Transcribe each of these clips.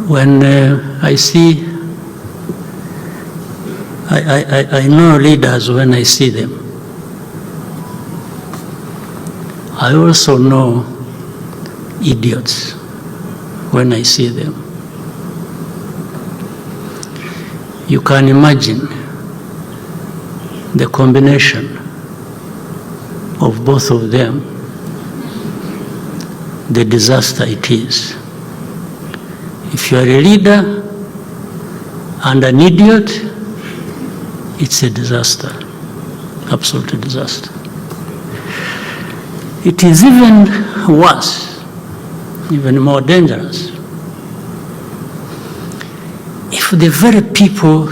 when I see, I know leaders when I see them. I also know idiots when I see them. You can imagine the combination of both of them, the disaster it is. If you are a leader and an idiot, it's a disaster, absolute disaster. It is even worse, even more dangerous, if the very people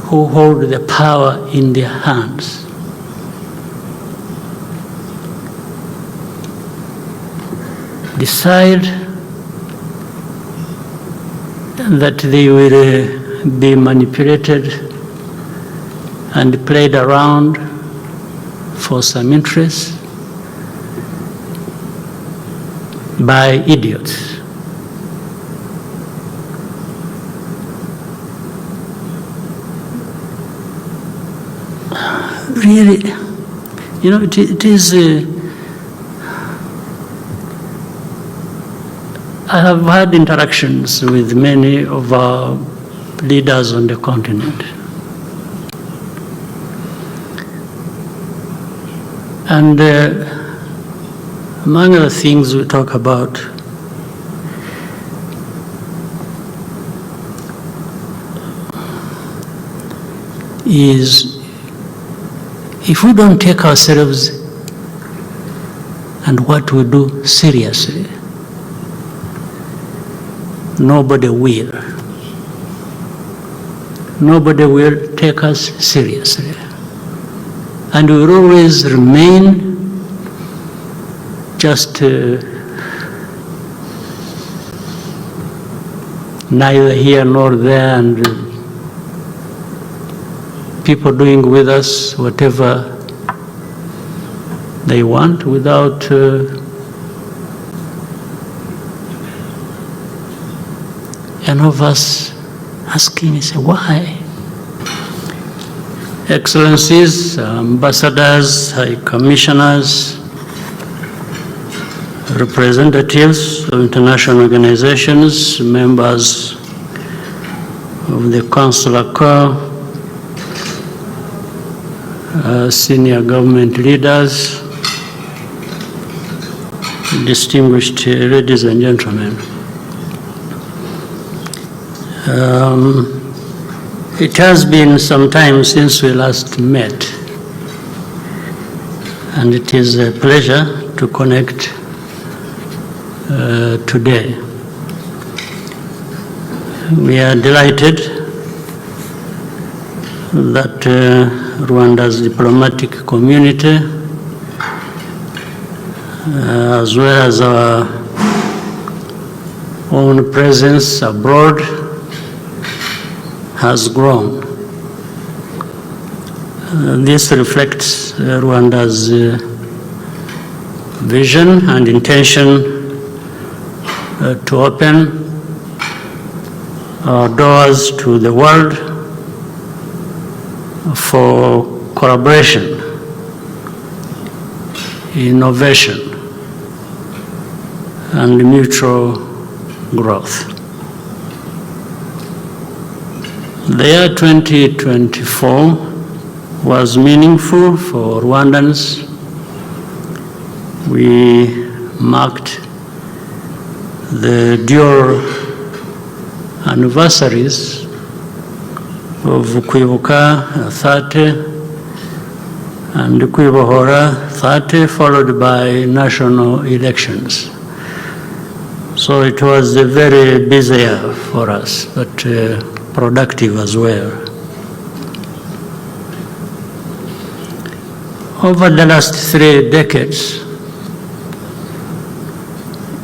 who hold the power in their hands decide that they will be manipulated and played around for some interest by idiots. Really, you know, it is. I have had interactions with many of our leaders on the continent. And among other things we talk about is, if we don't take ourselves and what we do seriously, nobody will. Nobody will take us seriously. And we will always remain just neither here nor there, and people doing with us whatever they want without any of us asking, say, why? Excellencies, ambassadors, high commissioners, representatives of international organizations, members of the Consular Corps, senior government leaders, distinguished ladies and gentlemen. It has been some time since we last met, and it is a pleasure to connect today. We are delighted that Rwanda's diplomatic community, as well as our own presence abroad, has grown. This reflects Rwanda's vision and intention to open our doors to the world for collaboration, innovation, and mutual growth. The year 2024 was meaningful for Rwandans. We marked the dual anniversaries of Kwibuka 30 and Kwibohora 30, followed by national elections. So it was a very busy year for us, but productive as well. Over the last 3 decades,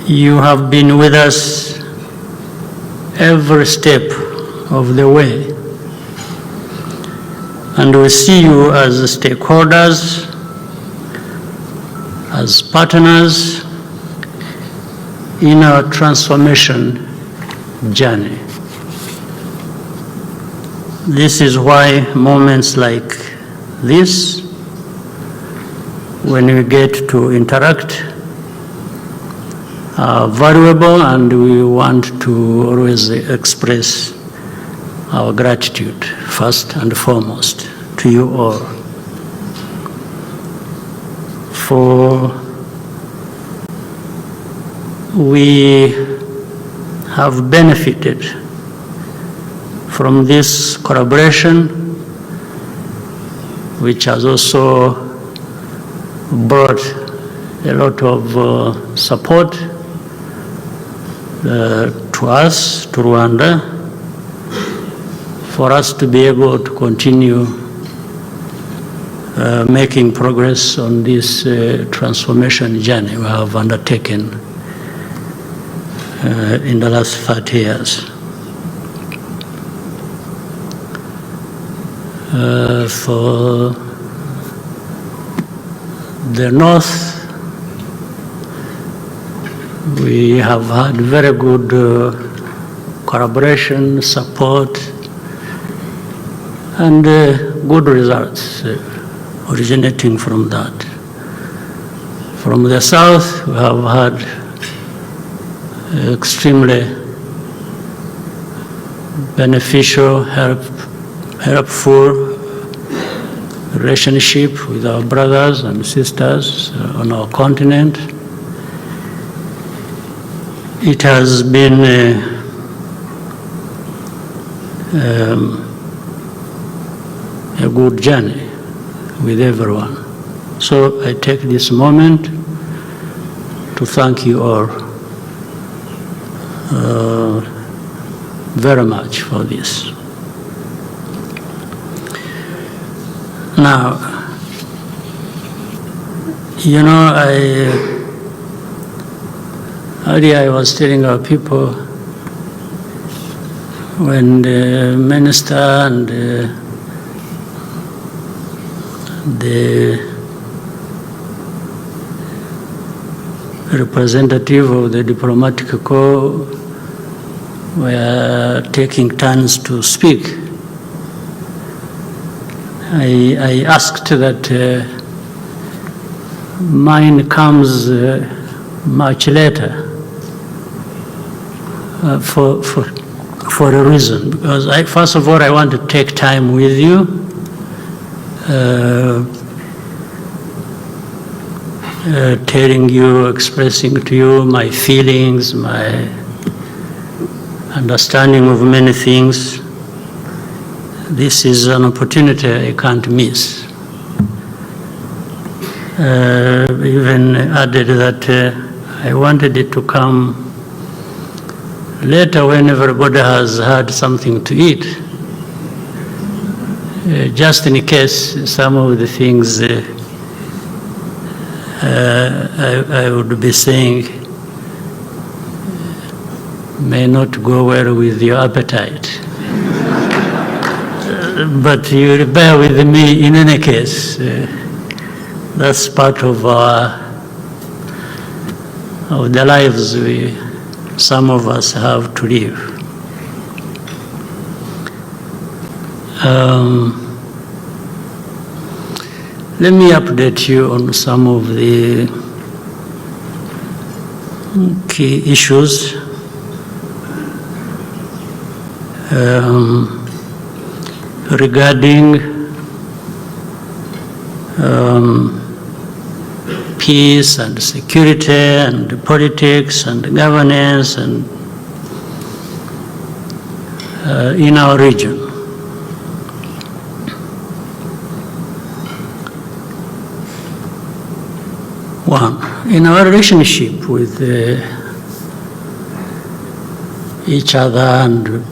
you have been with us every step of the way. And we see you as stakeholders, as partners, in our transformation journey. This is why moments like this, when we get to interact, are valuable, and we want to always express our gratitude first and foremost to you all for we have benefited from this collaboration, which has also brought a lot of support to us, to Rwanda, for us to be able to continue making progress on this transformation journey we have undertaken in the last 30 years. For the North, we have had very good collaboration, support, and good results originating from that. From the South, we have had extremely beneficial, helpful relationship with our brothers and sisters on our continent. It has been a good journey with everyone. So I take this moment to thank you all very much for this. Now, you know, earlier I was telling our people when the minister and the representative of the diplomatic corps were taking turns to speak, I asked that mine comes much later for a reason. Because first of all, I want to take time with you, telling you, expressing to you my feelings, my understanding of many things. This is an opportunity I can't miss. Even added that I wanted it to come later when everybody has had something to eat, just in case some of the things I would be saying may not go well with your appetite. But you will bear with me in any case. That's part of the lives some of us have to live. Let me update you on some of the key issues. Regarding peace and security and politics and governance and in our region. One, in our relationship with each other and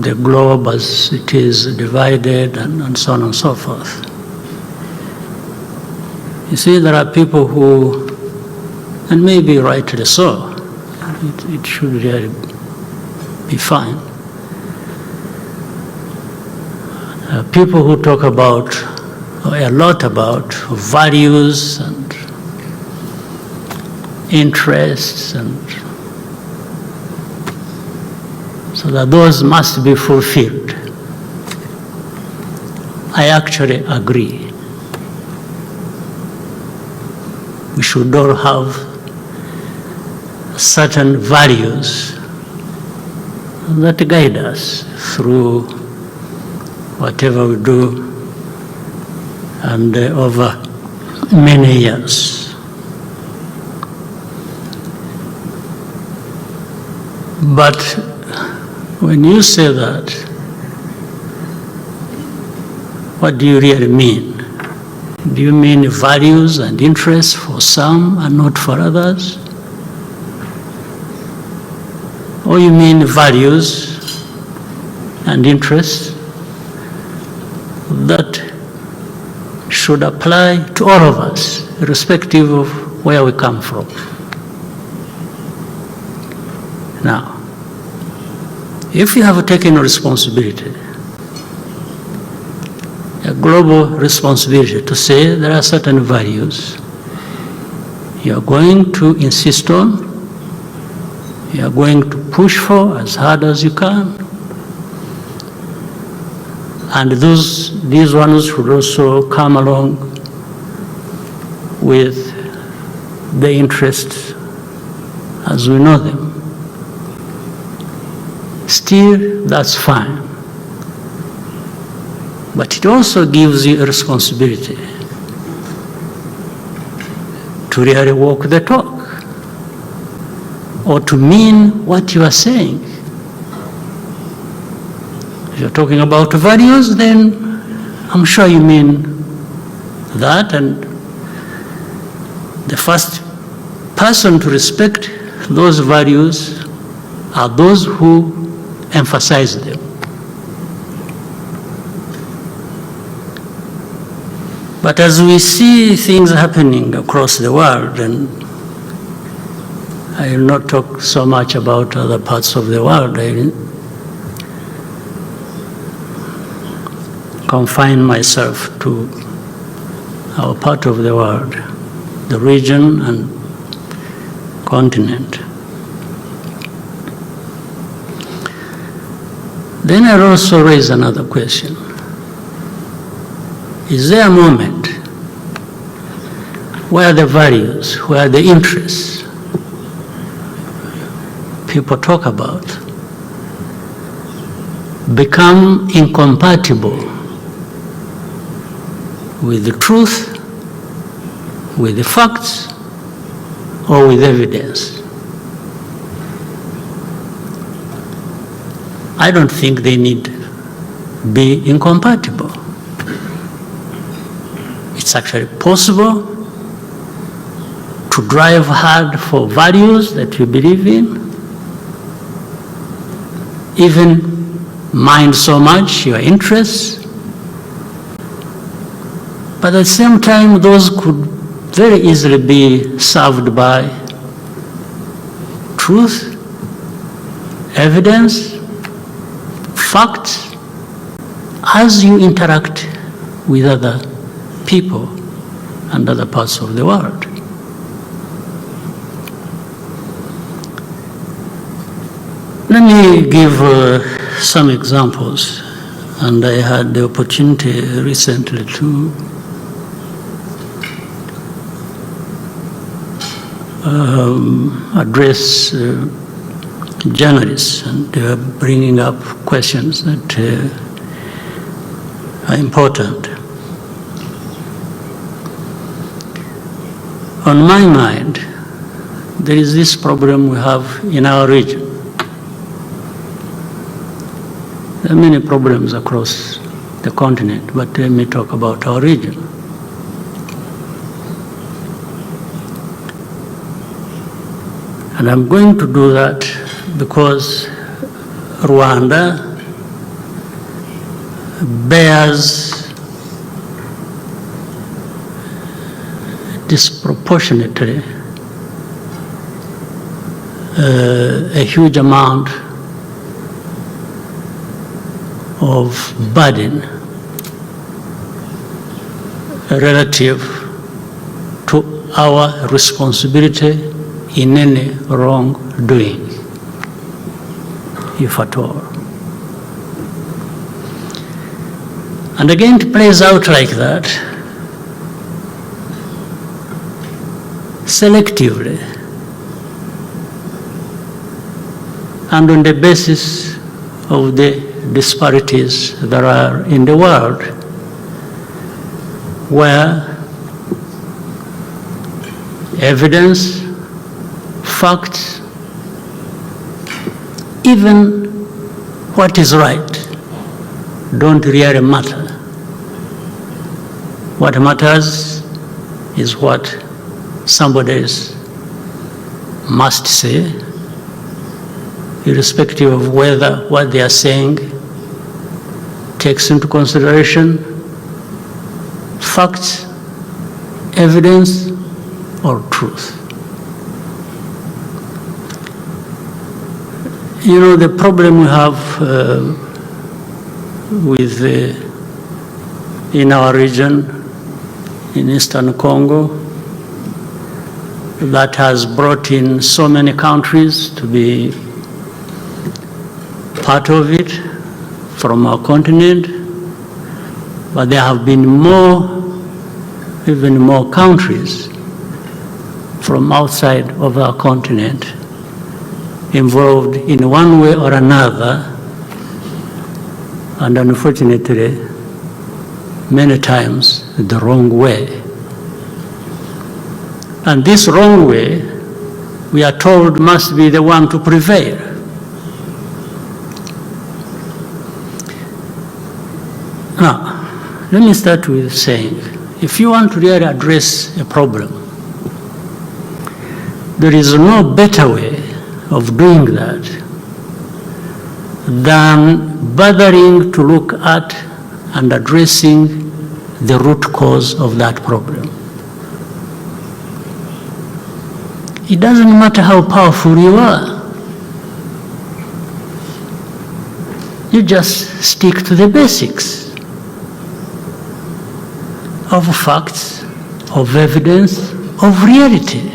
the globe as it is divided and so on and so forth. You see, there are people who, and maybe rightly so, it should really be fine. People who talk about, or a lot about, values and interests, and so that those must be fulfilled. I actually agree. We should all have certain values that guide us through whatever we do and over many years. But when you say that, what do you really mean? Do you mean values and interests for some and not for others? Or you mean values and interests that should apply to all of us, irrespective of where we come from? Now, if you have taken responsibility, a global responsibility to say there are certain values you are going to insist on, you are going to push for as hard as you can, and these ones should also come along with the interests as we know them. Still, that's fine. But it also gives you a responsibility to really walk the talk, or to mean what you are saying. If you're talking about values, then I'm sure you mean that, and the first person to respect those values are those who emphasize them. But as we see things happening across the world, and I will not talk so much about other parts of the world, I confine myself to our part of the world, the region and continent. Then I'll also raise another question. Is there a moment where the values, where the interests people talk about become incompatible with the truth, with the facts, or with evidence? I don't think they need be incompatible. It's actually possible to drive hard for values that you believe in, even mind so much your interests, but at the same time those could very easily be served by truth, evidence, facts, as you interact with other people and other parts of the world. Let me give some examples, and I had the opportunity recently to address journalists, and they were bringing up questions that are important. On my mind, there is this problem we have in our region. There are many problems across the continent, but let me talk about our region. And I'm going to do that because Rwanda bears disproportionately a huge amount of burden relative to our responsibility in any wrongdoing, if at all. And again, it plays out like that, selectively, and on the basis of the disparities that are in the world, where evidence, facts, even what is right, don't really matter. What matters is what somebody else must say, irrespective of whether what they are saying takes into consideration facts, evidence, or truth. You know, the problem we have in our region, in Eastern Congo, that has brought in so many countries to be part of it from our continent, but there have been even more countries from outside of our continent involved in one way or another, and unfortunately, many times the wrong way. And this wrong way, we are told, must be the one to prevail. Now, let me start with saying, if you want to really address a problem, there is no better way of doing that than bothering to look at and addressing the root cause of that problem. It doesn't matter how powerful you are. You just stick to the basics of facts, of evidence, of reality.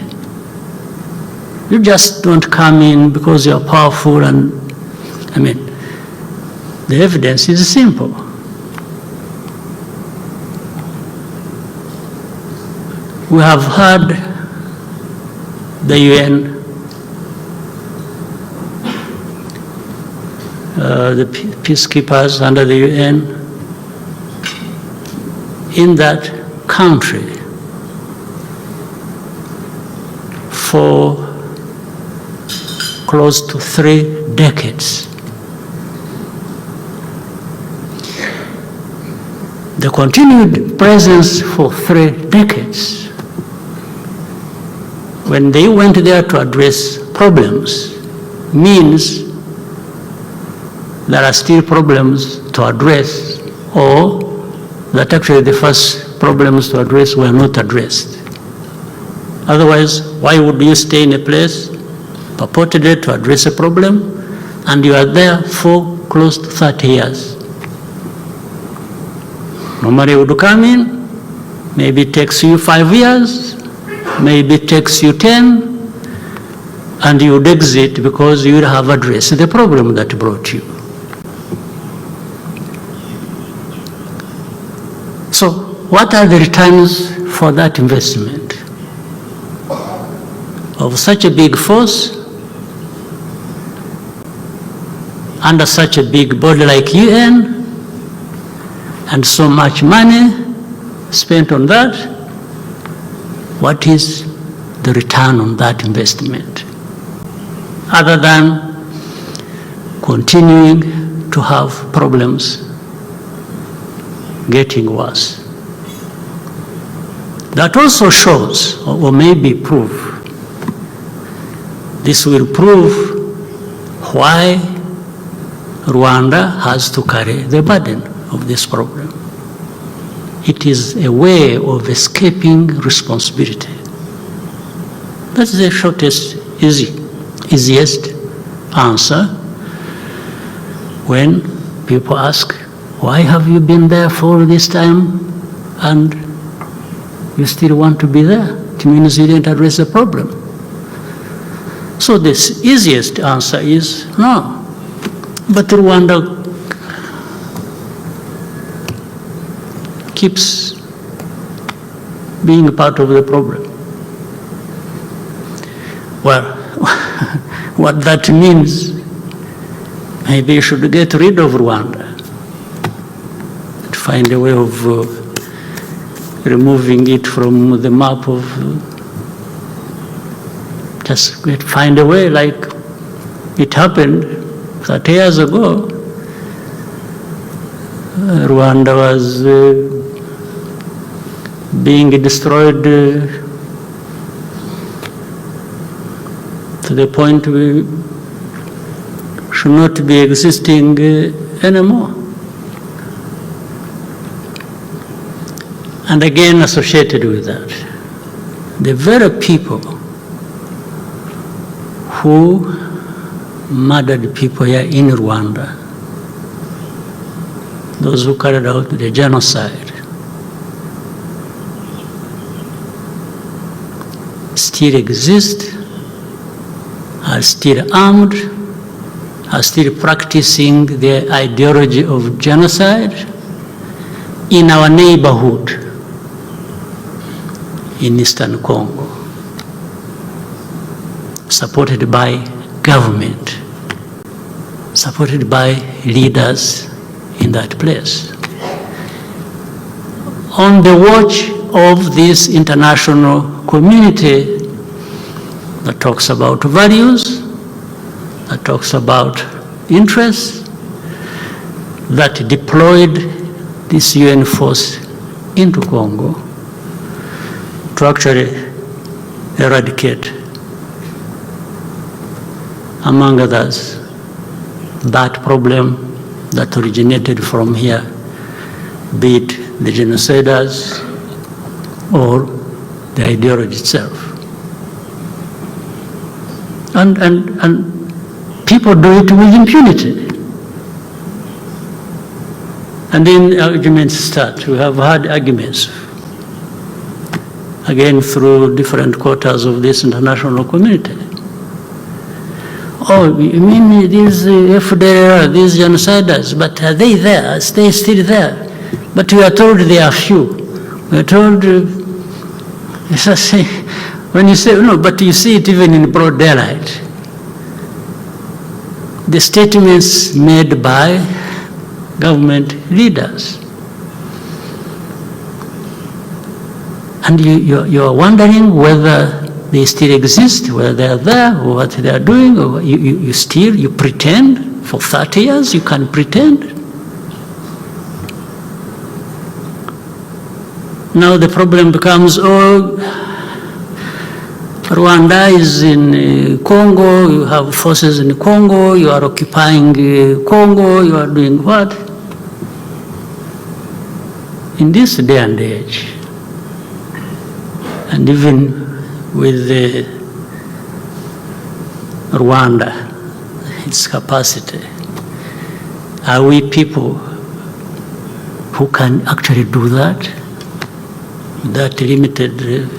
You just don't come in because you're powerful and, the evidence is simple. We have heard the UN, the peacekeepers under the UN in that country for close to 3 decades. The continued presence for 3 decades, when they went there to address problems, means there are still problems to address, or that actually the first problems to address were not addressed. Otherwise, why would you stay in a place purportedly to address a problem, and you are there for close to 30 years? Normally you would come in, maybe it takes you 5 years, maybe it takes you 10, and you would exit because you would have addressed the problem that brought you. So what are the returns for that investment of such a big force under such a big body like UN, and so much money spent on that? What is the return on that investment, other than continuing to have problems getting worse? That also shows, or maybe prove, this will prove why Rwanda has to carry the burden of this problem. It is a way of escaping responsibility. That's the shortest, easiest answer when people ask, why have you been there for all this time and you still want to be there? It means you didn't address the problem. So the easiest answer is no. But Rwanda keeps being a part of the problem. Well, what that means, maybe you should get rid of Rwanda, to find a way of removing it from the map of, just find a way like it happened 30 years ago. Rwanda was being destroyed to the point we should not be existing anymore. And again, associated with that, the very people who murdered people here in Rwanda, those who carried out the genocide, still exist, are still armed, are still practicing their ideology of genocide in our neighborhood in Eastern Congo, supported by government, supported by leaders in that place, on the watch of this international community that talks about values, that talks about interests, that deployed this UN force into Congo to actually eradicate, among others, that problem that originated from here, be it the genociders or the ideology itself. And people do it with impunity. And then arguments start. We have had arguments, again through different quarters of this international community. Oh, you mean these FDLR, these genociders, but are they there? Are they still there? But we are told they are few. We are told, when you say, no, but you see it even in broad daylight. The statements made by government leaders. And you are wondering whether they still exist, whether they are there, or what they are doing, or you pretend for 30 years, you can pretend. Now the problem becomes, oh, Rwanda is in Congo, you have forces in Congo, you are occupying Congo, you are doing what? In this day and age, and even with Rwanda, its capacity, are we people who can actually do that? That limited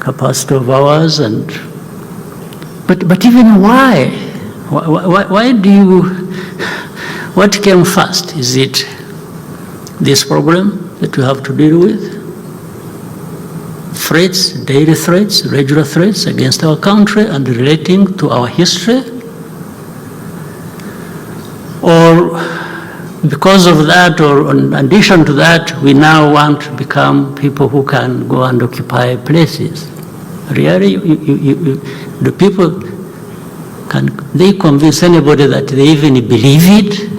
capacity of ours, and but even why do you? What came first? Is it this problem that we have to deal with? Threats, daily threats, regular threats against our country and relating to our history? Or because of that, or in addition to that, we now want to become people who can go and occupy places? Really, the people, can they convince anybody that they even believe it,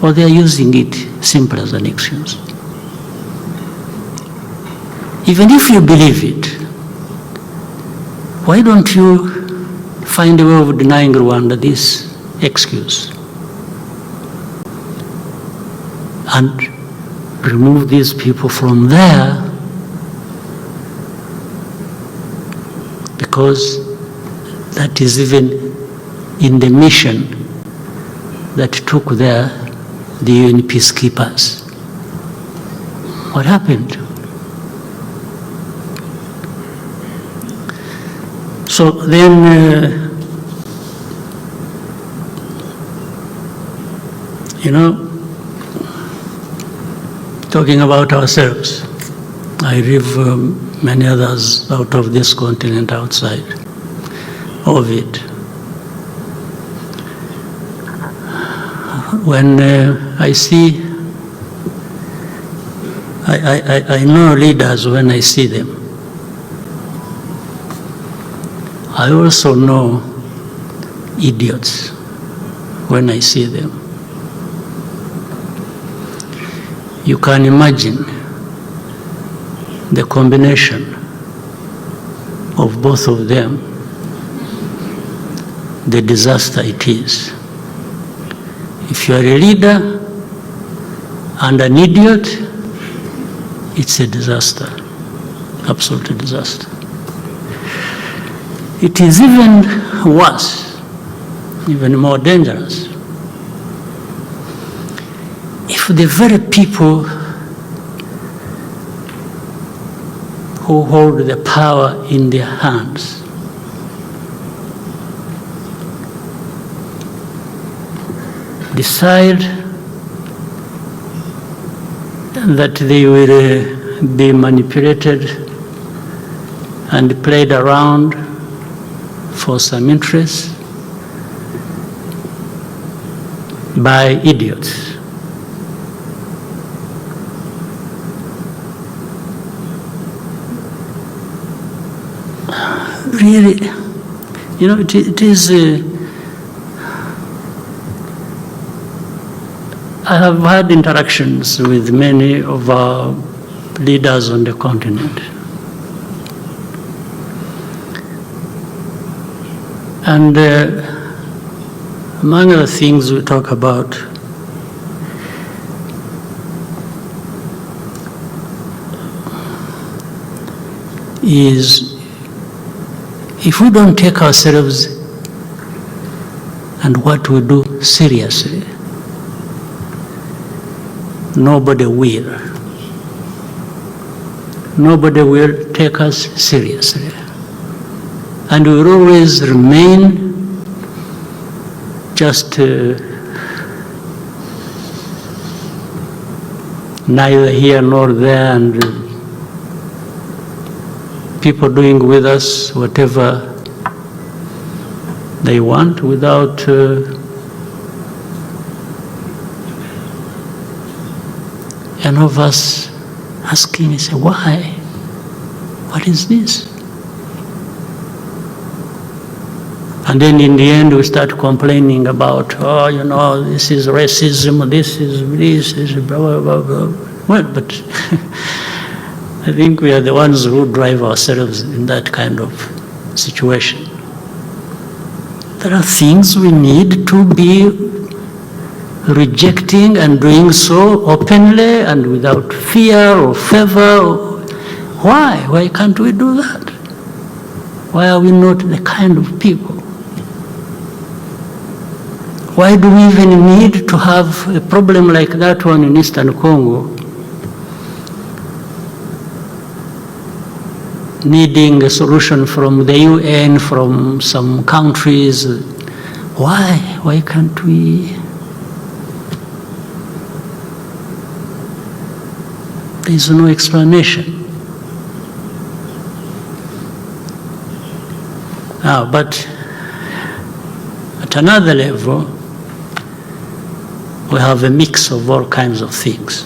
or they are using it simply as an excuse? Even if you believe it, why don't you find a way of denying Rwanda this excuse and remove these people from there? Because that is even in the mission that took there the UN peacekeepers. What happened? So then, talking about ourselves, I live many others out of this continent outside of it. When I see, I know leaders when I see them. I also know idiots when I see them. You can imagine the combination of both of them, the disaster it is. If you are a leader and an idiot, it's a disaster, absolute disaster. It is even worse, even more dangerous, if the very people who hold the power in their hands decide that they will be manipulated and played around for some interest by idiots. Really, it is. I have had interactions with many of our leaders on the continent. And among other things we talk about is if we don't take ourselves and what we do seriously, nobody will. Nobody will take us seriously. And we will always remain just neither here nor there, and people doing with us whatever they want without any of us asking, say, why? What is this? And then in the end we start complaining about, this is racism, this is blah, blah, blah, blah. Well, but I think we are the ones who drive ourselves in that kind of situation. There are things we need to be rejecting and doing so openly and without fear or favor. Why? Why can't we do that? Why are we not the kind of people? Why do we even need to have a problem like that one in Eastern Congo, needing a solution from the UN, from some countries? Why? Why can't we? There is no explanation. But at another level, we have a mix of all kinds of things.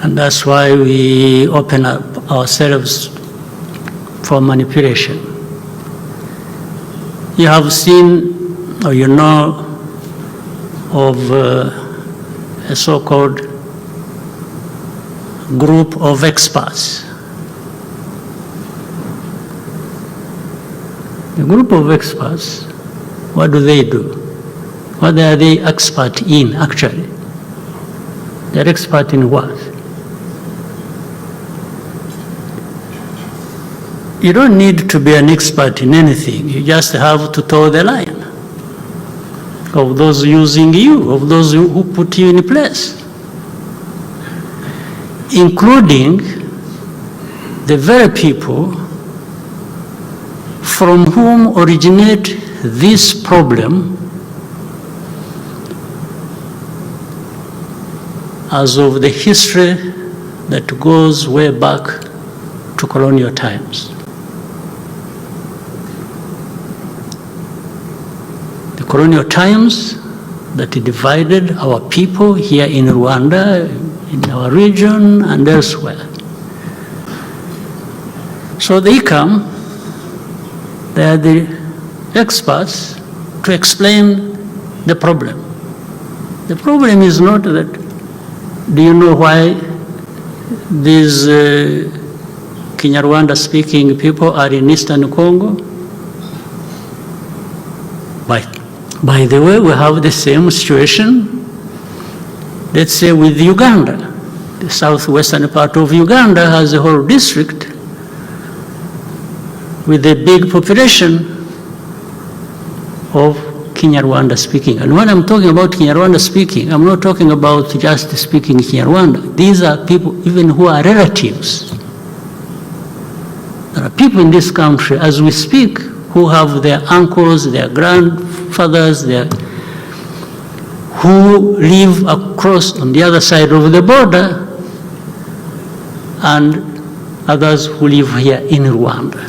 And that's why we open up ourselves for manipulation. You have seen, or you know, of a so-called group of experts. A group of experts, what do? What are they expert in, actually? They're expert in what? You don't need to be an expert in anything. You just have to toe the line of those using you, of those who put you in place, including the very people from whom originate this problem as of the history that goes way back to colonial times. The colonial times that divided our people here in Rwanda, in our region and elsewhere. So they come, they are the experts to explain the problem. The problem is not that, do you know why these Kinyarwanda speaking people are in Eastern Congo? By the way, we have the same situation, let's say with Uganda. The southwestern part of Uganda has a whole district with a big population of Kinyarwanda speaking. And when I'm talking about Kinyarwanda speaking, I'm not talking about just speaking Kinyarwanda. These are people even who are relatives. There are people in this country, as we speak, who have their uncles, their grandfathers, who live across on the other side of the border, and others who live here in Rwanda.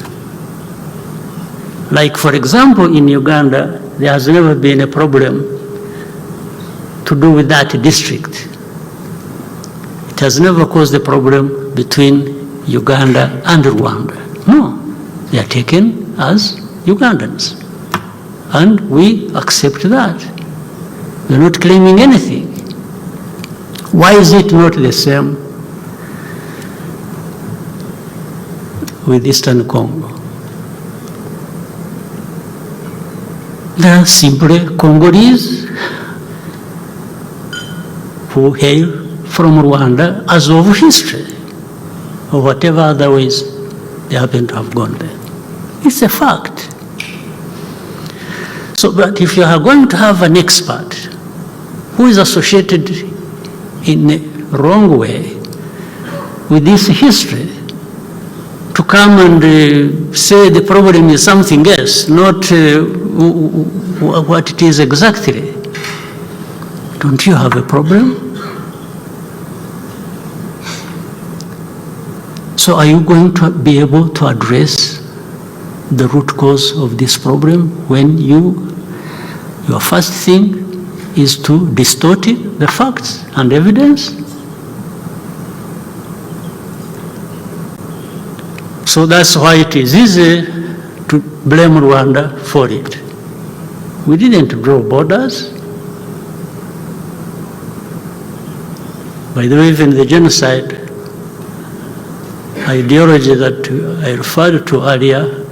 Like, for example, in Uganda, there has never been a problem to do with that district. It has never caused a problem between Uganda and Rwanda. No, they are taken as Ugandans. And we accept that. We're not claiming anything. Why is it not the same with Eastern Congo? They are simply Congolese who hail from Rwanda as of history, or whatever other ways they happen to have gone there. It's a fact. So, but if you are going to have an expert who is associated in a wrong way with this history, to come and say the problem is something else, not what it is exactly, don't you have a problem? So are you going to be able to address the root cause of this problem when your first thing is to distort the facts and evidence? So that's why it is easy to blame Rwanda for it. We didn't draw borders. By the way, even the genocide ideology that I referred to earlier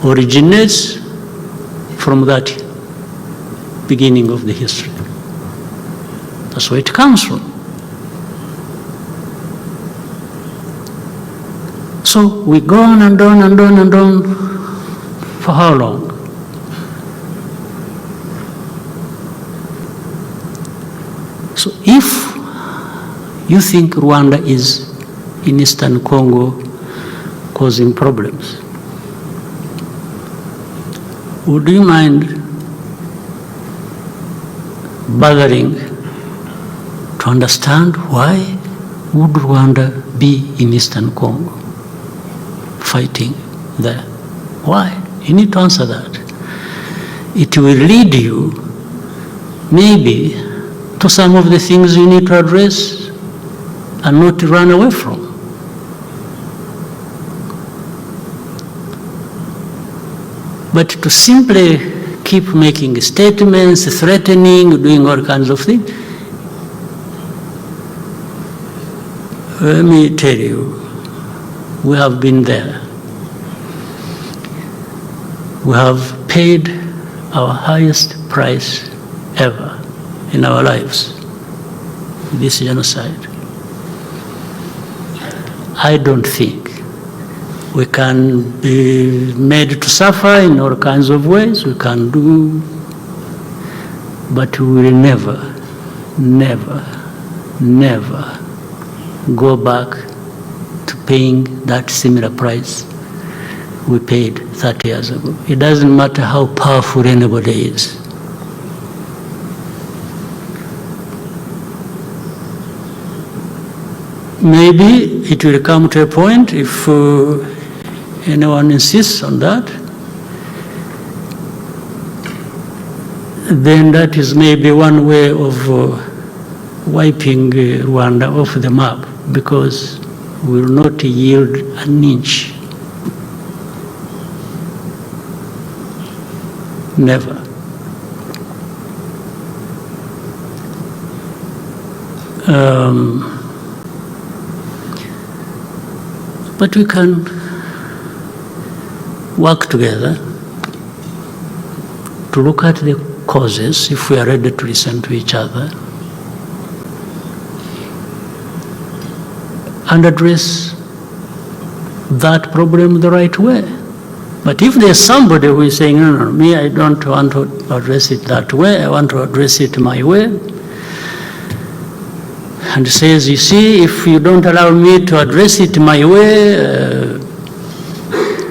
originates from that beginning of the history. That's where it comes from. So we go on and on and on and on for how long? So if you think Rwanda is in Eastern Congo causing problems, would you mind bothering to understand why would Rwanda be in Eastern Congo fighting there? Why? You need to answer that. It will lead you maybe to some of the things you need to address and not to run away from. But to simply keep making statements, threatening, doing all kinds of things, let me tell you, we have been there. We have paid our highest price ever in our lives, this genocide. I don't think we can be made to suffer in all kinds of ways. We can do, but we will never, never, never go back to paying that similar price we paid 30 years ago. It doesn't matter how powerful anybody is. Maybe it will come to a point, if anyone insists on that, then that is maybe one way of wiping Rwanda off the map, because we will not yield an inch. Never. But we can work together to look at the causes, if we are ready to listen to each other, and address that problem the right way. But if there's somebody who is saying, no, me, I don't want to address it that way, I want to address it my way, and says, you see, if you don't allow me to address it my way,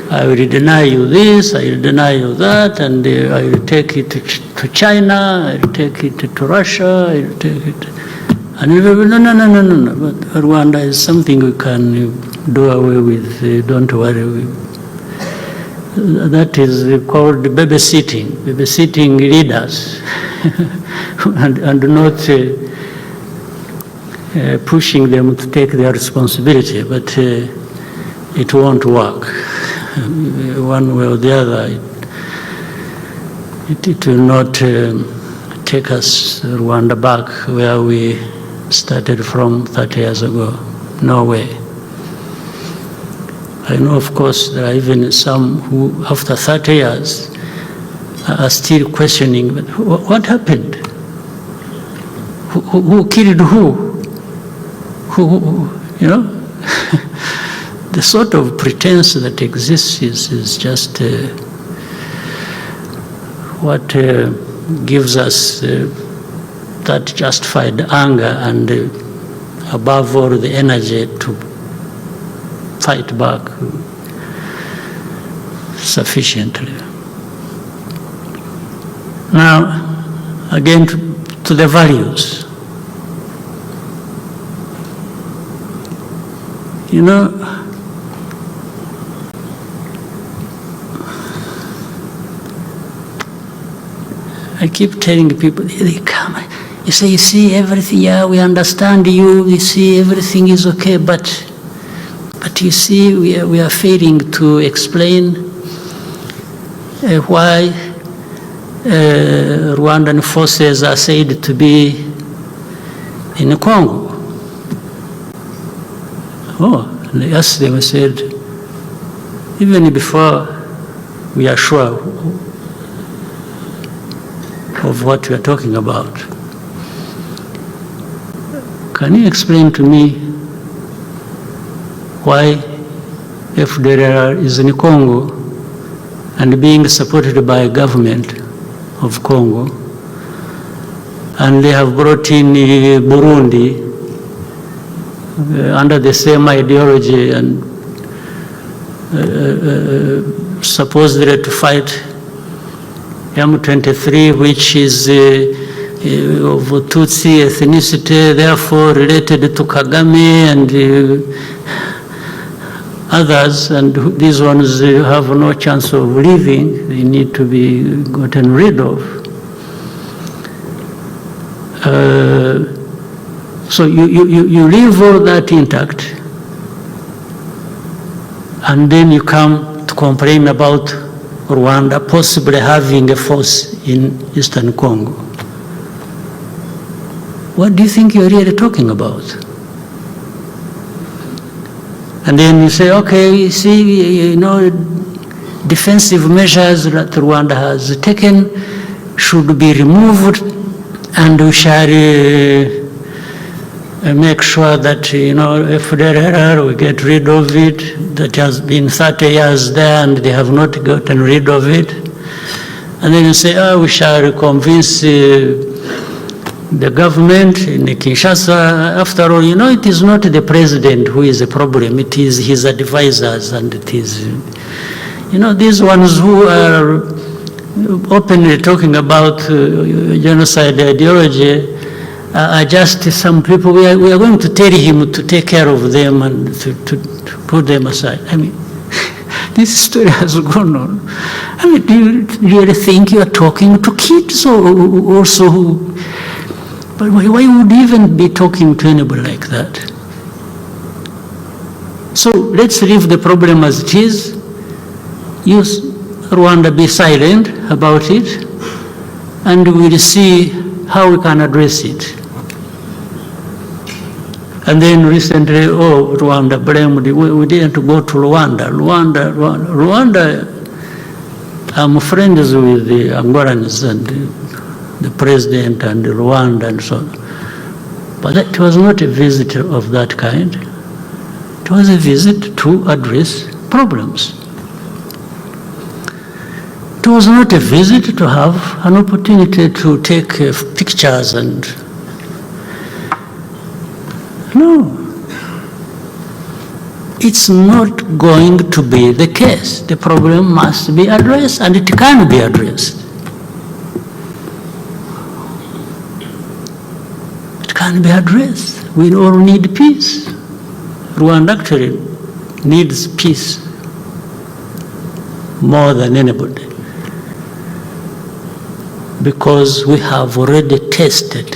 I will deny you this, I will deny you that, and I will take it to China, I will take it to Russia, I will take it. And no. But Rwanda is something we can do away with, don't worry. That is called babysitting leaders, and not pushing them to take their responsibility, but it won't work. One way or the other, it will not take us, Rwanda, back where we started from 30 years ago. No way. I know, of course, there are even some who, after 30 years, are still questioning, but what happened? Who killed who? Who, you know? The sort of pretense that exists is just what gives us that justified anger and above all the energy to fight back sufficiently. Now, again to the values. You know, I keep telling people, they come, you say, you see everything, yeah, we understand you, we see everything is okay, but you see, we are failing to explain why Rwandan forces are said to be in Congo. Oh, and I asked them, I said, even before we are sure of what we are talking about, can you explain to me why FDLR is in Congo and being supported by government of Congo, and they have brought in Burundi under the same ideology and supposedly to fight M23, which is of Tutsi ethnicity, therefore related to Kagambe and others, and these ones have no chance of living, they need to be gotten rid of. So you leave all that intact, and then you come to complain about Rwanda possibly having a force in Eastern Congo. What do you think you're really talking about? And then you say, okay, you see, you know, defensive measures that Rwanda has taken should be removed, and we shall make sure that, you know, FDLR, we get rid of it. That has been 30 years there and they have not gotten rid of it. And then you say, oh, we shall convince the government in Kinshasa. After all, you know, it is not the president who is the problem, it is his advisors, and it is, You know, these ones who are openly talking about genocide ideology are just some people. We are going to tell him to take care of them and to put them aside. I mean, this story has gone on. I mean, do you really think you are talking to kids or also who? But why would you even be talking to anybody like that? So let's leave the problem as it is. Use Rwanda, be silent about it, and we'll see how we can address it. And then recently, oh, Rwanda blamed, we didn't go to Rwanda. Rwanda, I'm friends with the Angolans and the president and Rwanda and so on. But it was not a visit of that kind. It was a visit to address problems. It was not a visit to have an opportunity to take pictures and no. It's not going to be the case. The problem must be addressed, and it can be addressed. It can be addressed. We all need peace. Rwanda actually needs peace more than anybody, because we have already tested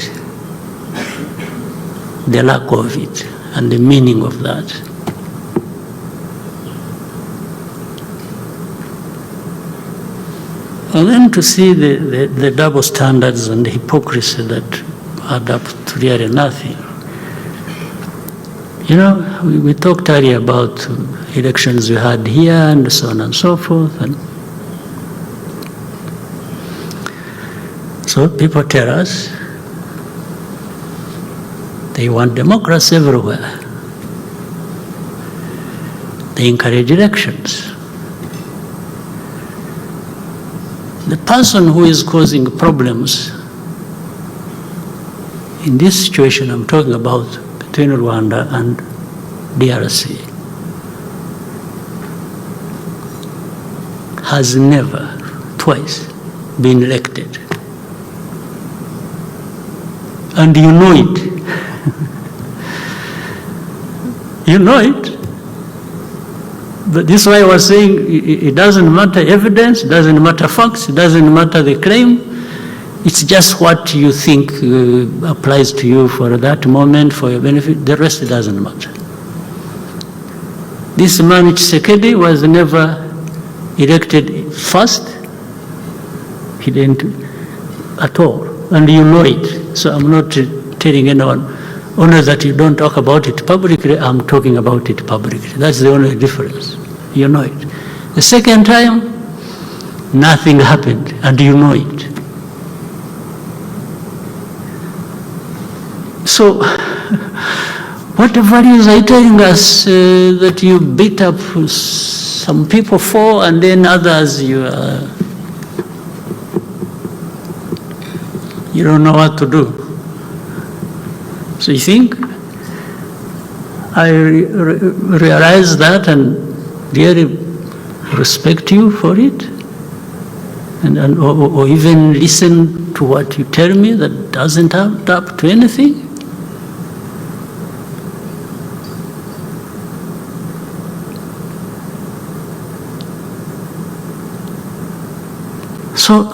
the lack of it and the meaning of that. And then to see the double standards and the hypocrisy that add up to really nothing. You know, we talked earlier about elections we had here and so on and so forth. And so people tell us they want democracy everywhere. They encourage elections. The person who is causing problems in this situation I'm talking about between Rwanda and DRC has never, twice, been elected. And you know it. You know it. But this is why I was saying it doesn't matter evidence, it doesn't matter facts, it doesn't matter the claim. It's just what you think applies to you for that moment, for your benefit. The rest doesn't matter. This man Tshisekedi was never elected first. He didn't at all. And you know it. So I'm not telling anyone, only that you don't talk about it publicly, I'm talking about it publicly. That's the only difference. You know it. The second time, nothing happened, and you know it. So, what values are you telling us that you beat up some people for, and then others you don't know what to do? So you think I realize that and really respect you for it, or even listen to what you tell me that doesn't add up to anything? So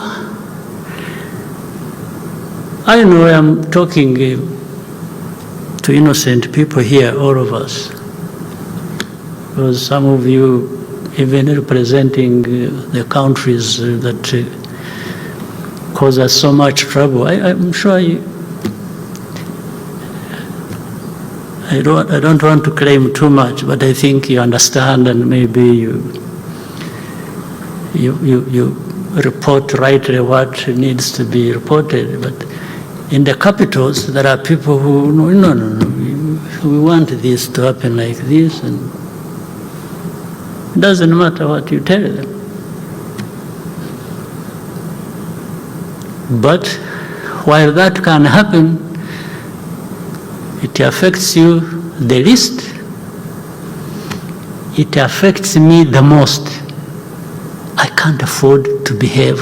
I know I'm talking to innocent people here, all of us, because some of you even representing the countries that cause us so much trouble. I'm sure I don't want to claim too much, but I think you understand, and maybe you report rightly what needs to be reported. But in the capitals, there are people who no, we want this to happen like this, and it doesn't matter what you tell them. But while that can happen, it affects you the least, it affects me the most. can't afford to behave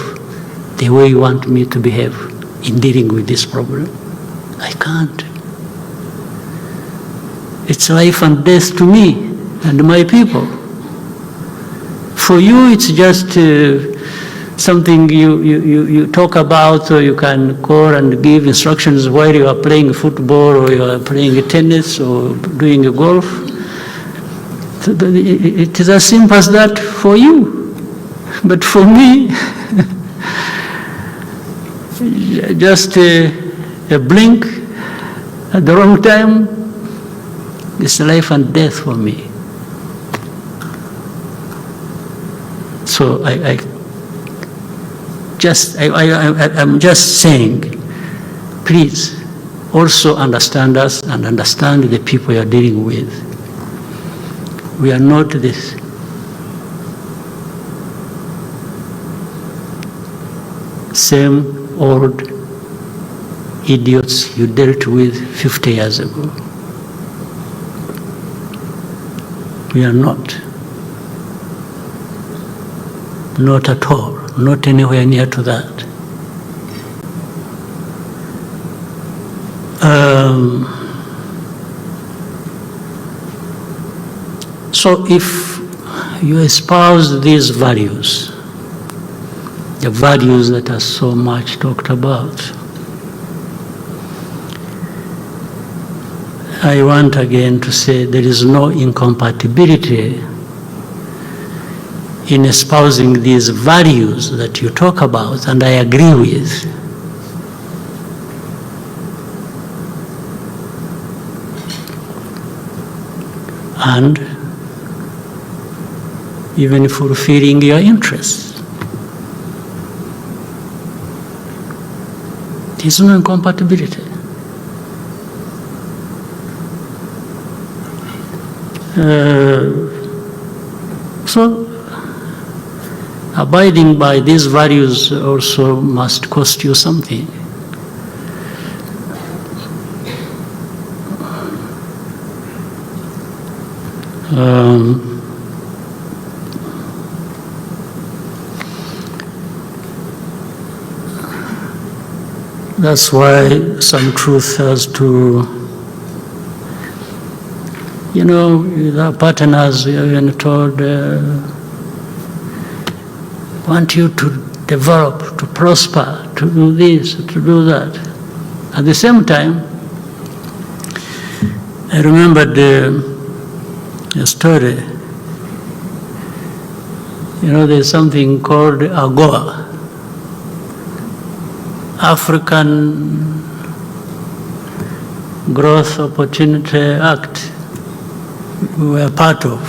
the way you want me to behave in dealing with this problem. I can't. It's life and death to me and my people. For you, it's just something you talk about, or you can call and give instructions while you are playing football, or you are playing tennis, or doing golf. It is as simple as that for you. But for me, just a blink at the wrong time, it's life and death for me. So I'm just saying, please also understand us and understand the people you're dealing with. We are not this same old idiots you dealt with 50 years ago. We are not. Not at all. Not anywhere near to that. So if you espouse these values, the values that are so much talked about, I want again to say there is no incompatibility in espousing these values that you talk about, and I agree with. And even fulfilling your interests. There is no incompatibility. So, abiding by these values also must cost you something. That's why some truth has to, with our partners, we have been told, want you to develop, to prosper, to do this, to do that. At the same time, I remembered a story. There's something called AGOA, African Growth Opportunity Act. We were part of.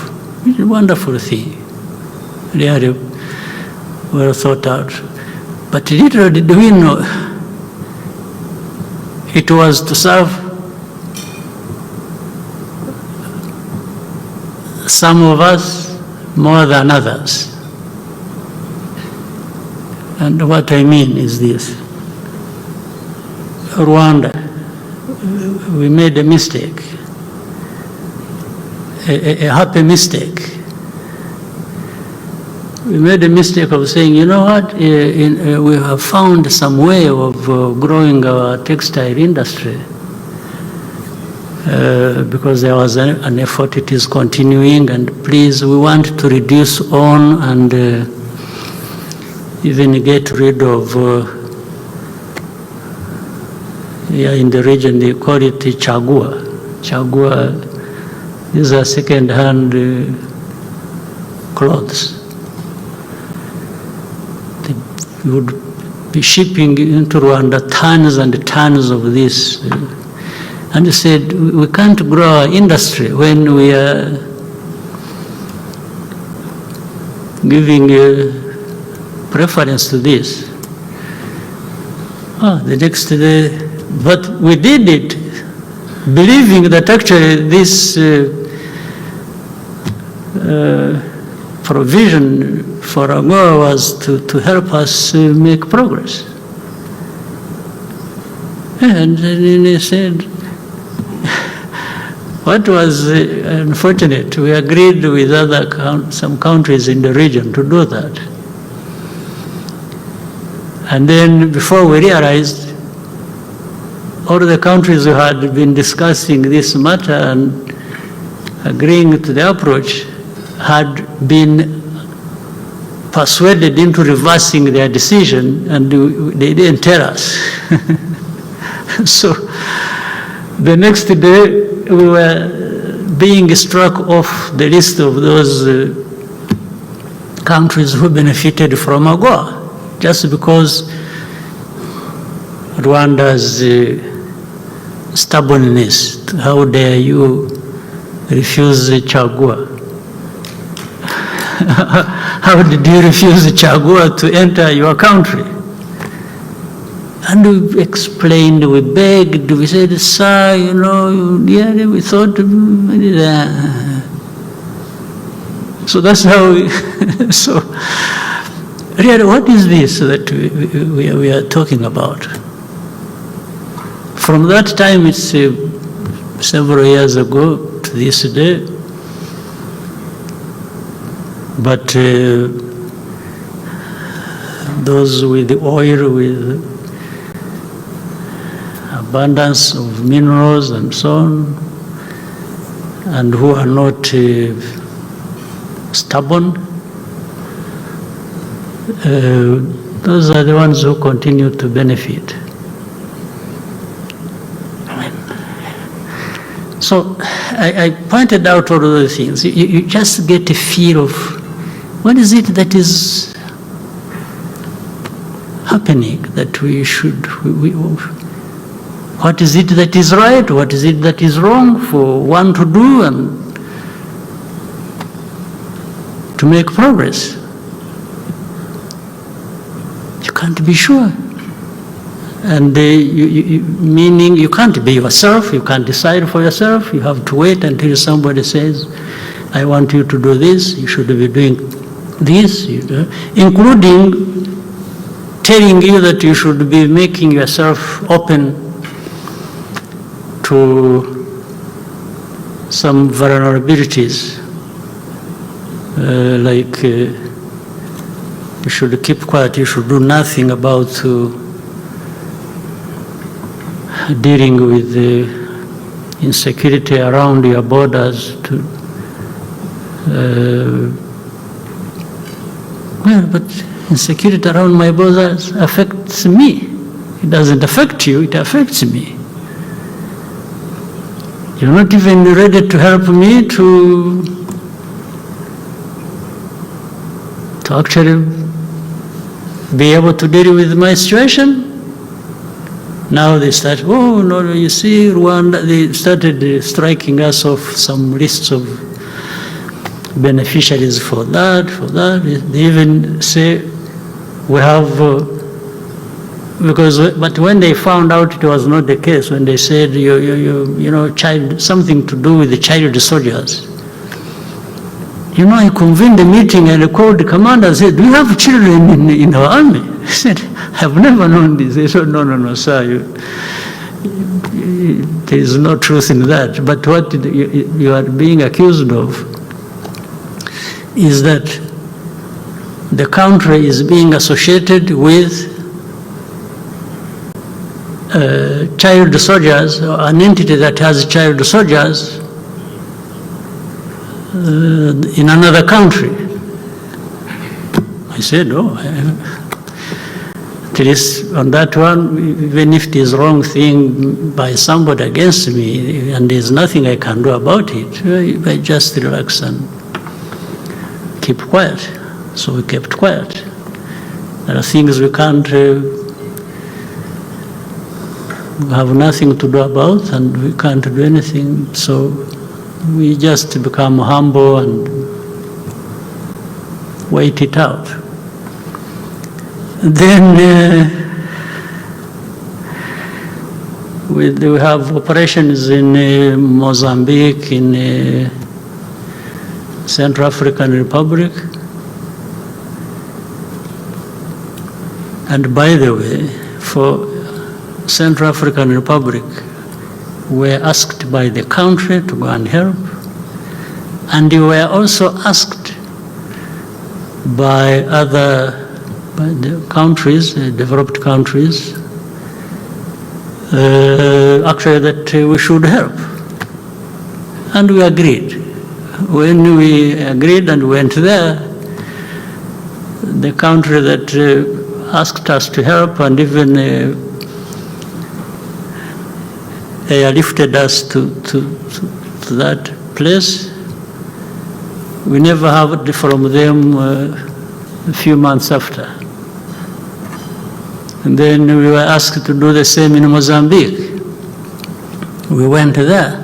It's a wonderful thing. Really well thought out. But little did we know it was to serve some of us more than others. And what I mean is this. Rwanda, we made a mistake, a happy mistake. We made a mistake of saying, you know what, we have found some way of growing our textile industry because there was an effort, it is continuing, and please, we want to reduce on and even get rid of, in the region they call it chagua. Chagua, these are second-hand clothes. We would be shipping into Rwanda tons and tons of this. And they said, we can't grow our industry when we are giving preference to this. The next day, but we did it, believing that actually this provision for AGOA was to help us make progress. And then he said, what was unfortunate, we agreed with some countries in the region to do that. And then before we realized, all the countries who had been discussing this matter and agreeing to the approach had been persuaded into reversing their decision, and they didn't tell us. So the next day we were being struck off the list of those countries who benefited from AGOA, just because Rwanda's stubbornness. How dare you refuse Chagua? How did you refuse Chagua to enter your country? And we explained, we begged, we said, sir, you know, yeah, we thought. So that's how we, so really, what is this that we are talking about? From that time, it's several years ago to this day, but those with the oil, with abundance of minerals and so on, and who are not stubborn, those are the ones who continue to benefit. So I pointed out all of those things. You just get a feel of what is it that is happening, that we should, what is it that is right, what is it that is wrong for one to do and to make progress. You can't be sure. And meaning you can't be yourself, you can't decide for yourself, you have to wait until somebody says, I want you to do this, you should be doing this, including telling you that you should be making yourself open to some vulnerabilities, like you should keep quiet, you should do nothing about dealing with the insecurity around your borders. Well, but insecurity around my borders affects me. It doesn't affect you, it affects me. You're not even ready to help me to actually be able to deal with my situation. Now they start, oh, no, you see, Rwanda, they started striking us off some lists of beneficiaries for that. They even say, we have, but when they found out it was not the case, when they said, you know, child, something to do with the child soldiers. You know, I convened a meeting and I called the commander and said, do you have children in our army? He said, I've never known this. They said, no, sir, there is no truth in that. But what you are being accused of is that the country is being associated with child soldiers, or an entity that has child soldiers in another country. I said, oh, at least on that one, even if it is wrong thing by somebody against me, and there's nothing I can do about it, I just relax and keep quiet. So we kept quiet. There are things we can't, we have nothing to do about, and we can't do anything, so we just become humble and wait it out. Then we have operations in Mozambique, in Central African Republic. And by the way, for Central African Republic, were asked by the country to go and help, and they were also asked by other by the countries, developed countries, actually that we should help. And we agreed. When we agreed and went there, the country that asked us to help and even airlifted us to that place, we never heard from them a few months after. And then we were asked to do the same in Mozambique. We went there.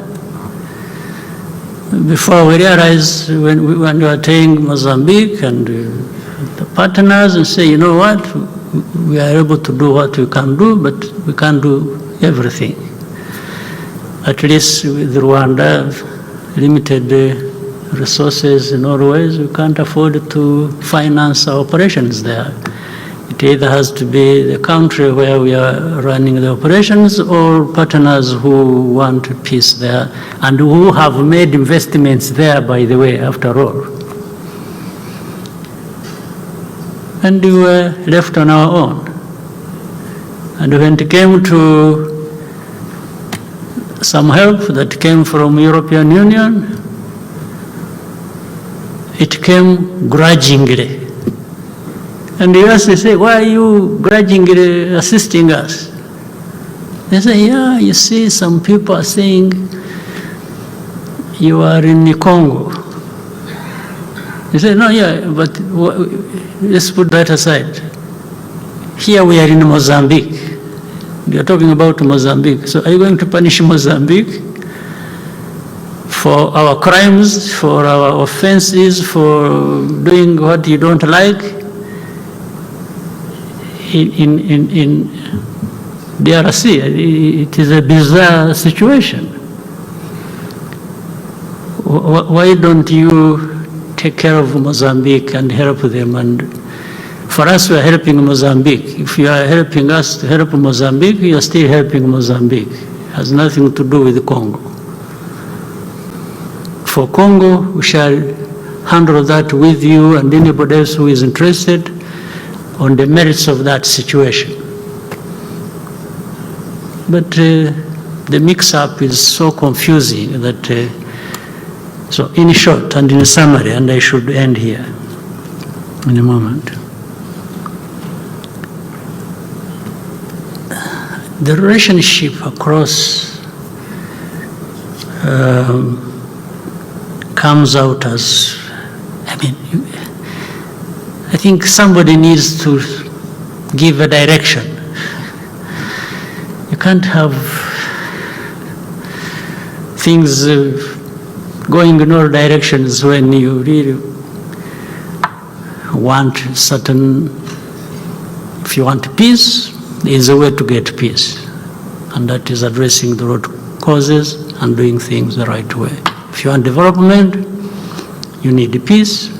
Before we realized, when we were taking Mozambique and the partners and say, you know what, we are able to do what we can do, but we can't do everything. At least with Rwanda, limited resources in all ways, we can't afford to finance our operations there. It either has to be the country where we are running the operations or partners who want peace there and who have made investments there, by the way, after all. And we were left on our own. And when it came to some help that came from European Union, it came grudgingly. And the US, they say, why are you grudgingly assisting us? They say, yeah, you see, some people are saying you are in the Congo. They say, no, yeah, but let's put that aside. Here we are in Mozambique. They are talking about Mozambique. So are you going to punish Mozambique for our crimes, for our offenses, for doing what you don't like? In DRC, it is a bizarre situation. Why don't you take care of Mozambique and help them? And for us, we are helping Mozambique. If you are helping us to help Mozambique, you are still helping Mozambique. It has nothing to do with Congo. For Congo, we shall handle that with you and anybody else who is interested on the merits of that situation. But the mix-up is so confusing that, so in short and in summary, and I should end here in a moment. The relationship across comes out as, I think somebody needs to give a direction. You can't have things going in all directions when you really want certain, if you want peace, there is a way to get peace. And that is addressing the root causes and doing things the right way. If you want development, you need peace.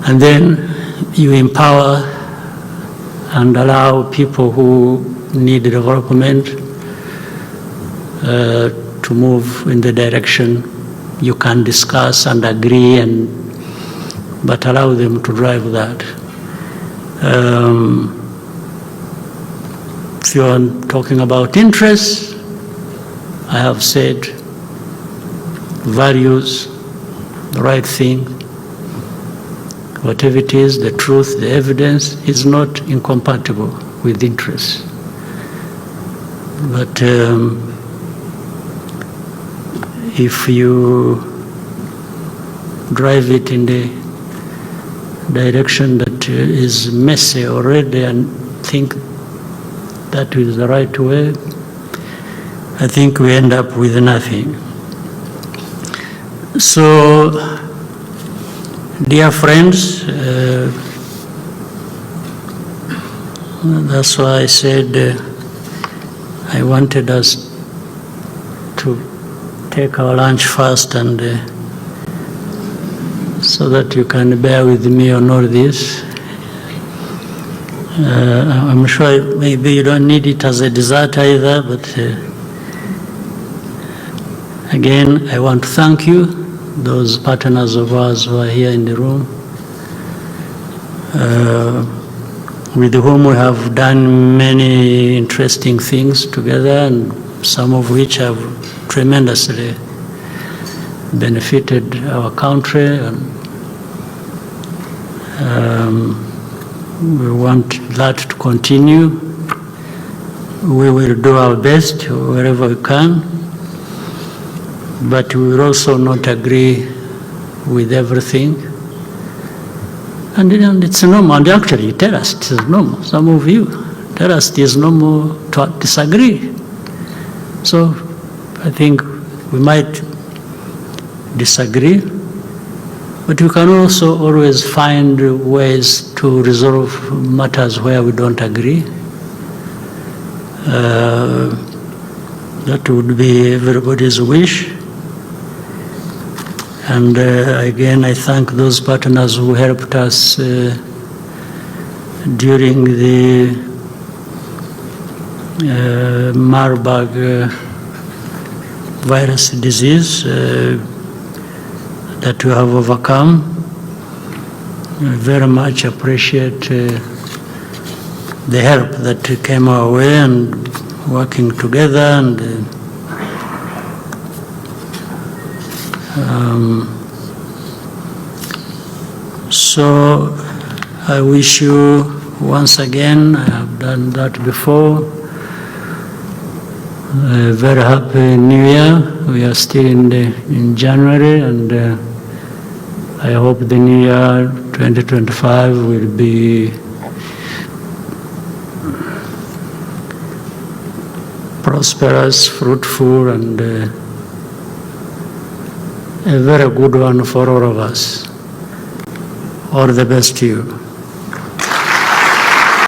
And then you empower and allow people who need development to move in the direction you can discuss and agree, but allow them to drive that. If you are talking about interests, I have said values, the right thing, whatever it is, the truth, the evidence is not incompatible with interests. But if you drive it in the direction that is messy already and think that is the right way, I think we end up with nothing. So, dear friends, that's why I said I wanted us to take our lunch first, and so that you can bear with me on all this. I'm sure maybe you don't need it as a dessert either, but again, I want to thank you, those partners of ours who are here in the room. with whom we have done many interesting things together, and some of which have tremendously benefited our country. And we want that to continue. We will do our best wherever we can, but we will also not agree with everything. And it's normal. And actually, you tell us it is normal. Some of you tell us it is normal to disagree. So I think we might disagree, but we can also always find ways to resolve matters where we don't agree. That would be everybody's wish. And again, I thank those partners who helped us during the Marburg virus disease that we have overcome. I very much appreciate the help that came our way, and working together. And so I wish you once again, I have done that before, a very happy New Year. We are still in January, and I hope the New Year 2025 will be prosperous, fruitful, and a very good one for all of us. All the best to you.